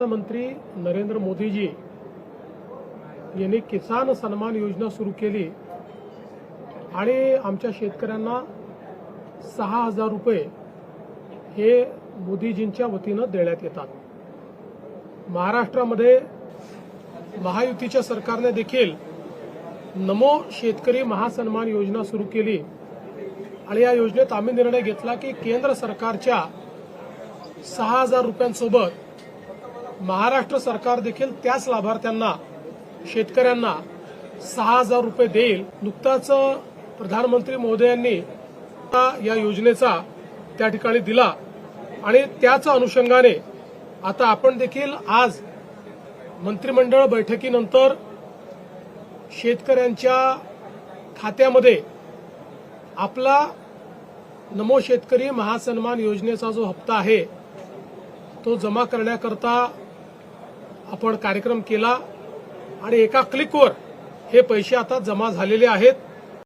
प्रधानमंत्री नरेंद्र मोदीजी यांनी किसान सन्मान योजना सुरू केली आणि आमच्या शेतकऱ्यांना 6,000 रुपये हे मोदीजींच्या वतीनं देण्यात येतात। महाराष्ट्रामध्ये महायुतीच्या सरकारने देखील नमो शेतकरी महासन्मान योजना सुरू केली आणि या योजनेत आम्ही निर्णय घेतला की केंद्र सरकारच्या 6,000 रुपयांसोबत महाराष्ट्र सरकार देखील त्याच लाभार्थ्यांना शेतकऱ्यांना 6,000 रुपये देईल। नुकताच प्रधानमंत्री महोदयांनी या योजनेचा त्या ठिकाणी दिला आणि त्याच अनुषंगाने आता आपण देखील आज मंत्रिमंडळ बैठकीनंतर शेतकऱ्यांच्या खात्यामध्ये आपला नमो शेतकरी महासन्मान योजनेचा जो हप्ता आहे तो जमा करण्याकरता आपण कार्यक्रम केला आणि एका क्लिकवर हे पैसे आता जमा झालेले आहेत।